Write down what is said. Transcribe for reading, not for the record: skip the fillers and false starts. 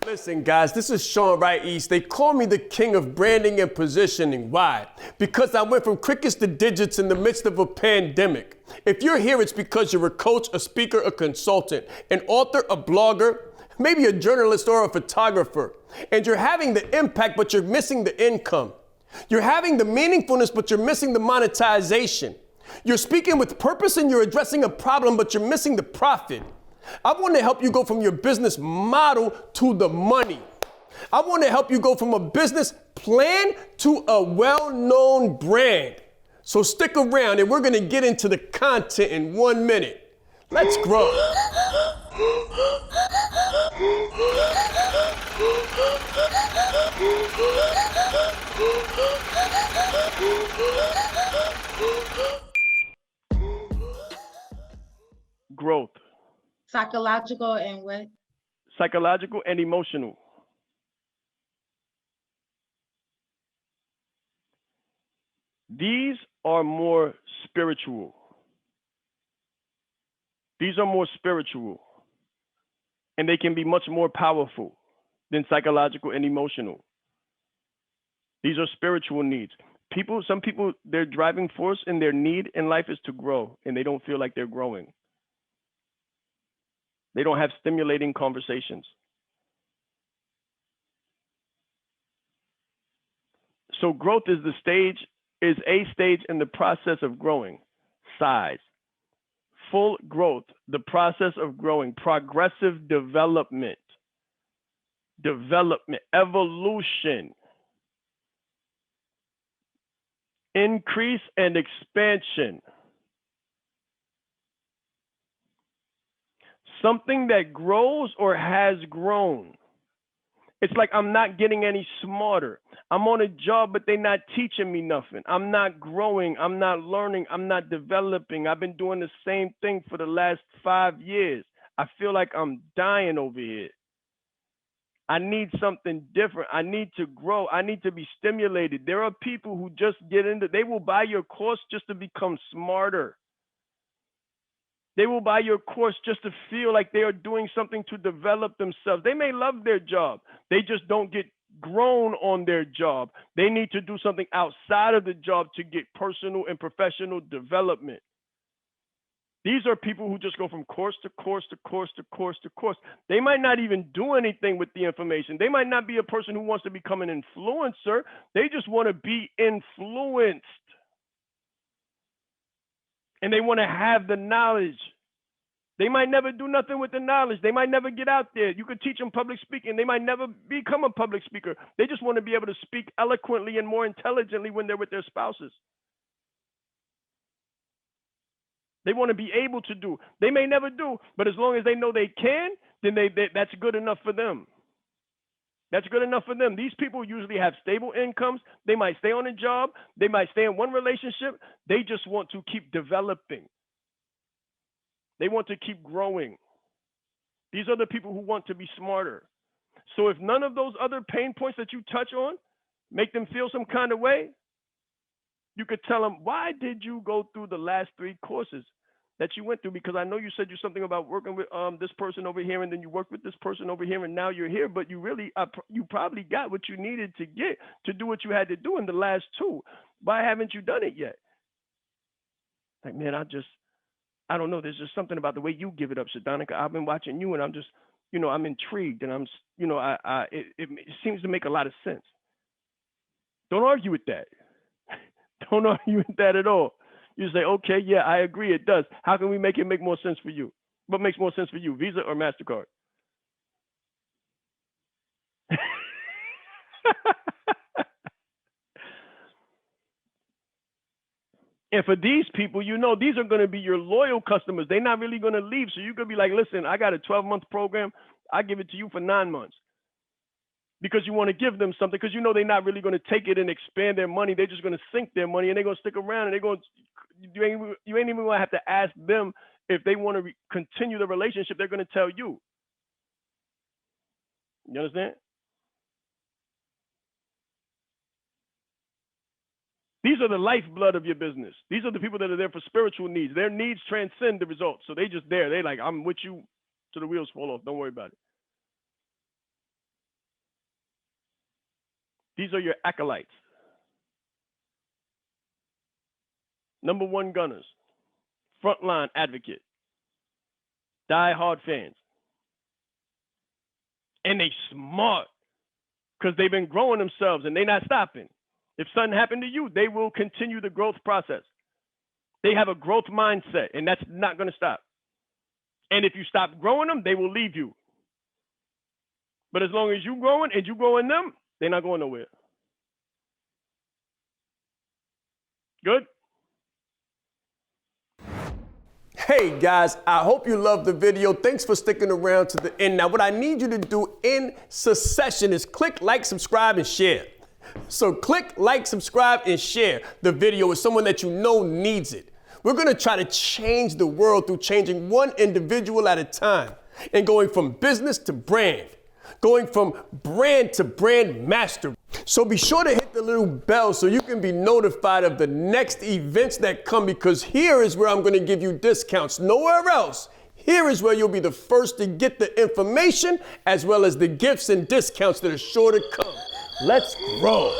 Listen, guys, this is Shaan Rais. They call me the king of branding and positioning. Why? Because I went from crickets to digits in the midst of a pandemic. If you're here, it's because you're a coach, a speaker, a consultant, an author, a blogger, maybe a journalist or a photographer. And you're having the impact, but you're missing the income. You're having the meaningfulness, but you're missing the monetization. You're speaking with purpose and you're addressing a problem, but you're missing the profit. I want to help you go from your business model to the money. I want to help you go from a business plan to a well-known brand. So stick around and we're going to get into the content in 1 minute. Let's grow. Growth. Psychological and what? Psychological and emotional. These are more spiritual. These are more spiritual. And they can be much more powerful than psychological and emotional. These are spiritual needs. Some people, their driving force and their need in life is to grow, and they don't feel like they're growing. They don't have stimulating conversations. So growth is a stage in the process of growing. Size. Full growth, the process of growing. Progressive development. Evolution. Increase and expansion. Something that grows or has grown. It's like I'm not getting any smarter. I'm on a job, but they're not teaching me nothing. I'm not growing. I'm not learning. I'm not developing. I've been doing the same thing for the last 5 years. I feel like I'm dying over here. I need something different. I need to grow. I need to be stimulated. There are people who just they will buy your course just to become smarter. They will buy your course just to feel like they are doing something to develop themselves. They may love their job. They just don't get grown on their job. They need to do something outside of the job to get personal and professional development. These are people who just go from course to course to course to course to course. They might not even do anything with the information. They might not be a person who wants to become an influencer. They just want to be influenced. And they want to have the knowledge. They might never do nothing with the knowledge. They might never get out there. You could teach them public speaking. They might never become a public speaker. They just want to be able to speak eloquently and more intelligently when they're with their spouses. They want to be able to do. They may never do, but as long as they know they can, then that's good enough for them. That's good enough for them. These people usually have stable incomes. They might stay on a job. They might stay in one relationship. They just want to keep developing. They want to keep growing. These are the people who want to be smarter. So if none of those other pain points that you touch on make them feel some kind of way, you could tell them, why did you go through the last 3 courses that you went through? Because I know you said something about working with this person over here, and then you worked with this person over here, and now you're here, but you really, you probably got what you needed to get to do what you had to do in the last 2. Why haven't you done it yet? Like, man, I don't know. There's just something about the way you give it up, Shadanika. I've been watching you, and I'm just, I'm intrigued, and it seems to make a lot of sense. Don't argue with that. Don't argue with that at all. You say, okay, yeah, I agree, it does. How can we make it make more sense for you? What makes more sense for you, Visa or MasterCard? And for these people, these are going to be your loyal customers. They're not really going to leave. So you could be like, listen, I got a 12-month program. I give it to you for 9 months. Because you want to give them something, because they're not really going to take it and expand their money. They're just going to sink their money, and they're going to stick around, and you ain't even going to have to ask them if they want to continue the relationship. They're going to tell you. You understand? These are the lifeblood of your business. These are the people that are there for spiritual needs. Their needs transcend the results. So they just there. They like, I'm with you till the wheels fall off. Don't worry about it. These are your acolytes. Number one gunners, frontline advocate, die-hard fans. And they smart because they've been growing themselves and they're not stopping. If something happened to you, they will continue the growth process. They have a growth mindset, and that's not going to stop. And if you stop growing them, they will leave you. But as long as you're growing and you growing them, they're not going nowhere. Good? Hey guys, I hope you loved the video. Thanks for sticking around to the end. Now what I need you to do in succession is click like, subscribe, and share. So click like, subscribe, and share the video with someone that you know needs it. We're gonna try to change the world through changing one individual at a time and going from business to brand, going from brand to brand master. So be sure to hit the little bell so you can be notified of the next events that come, because here is where I'm gonna give you discounts. Nowhere else. Here is where you'll be the first to get the information as well as the gifts and discounts that are sure to come. Let's grow.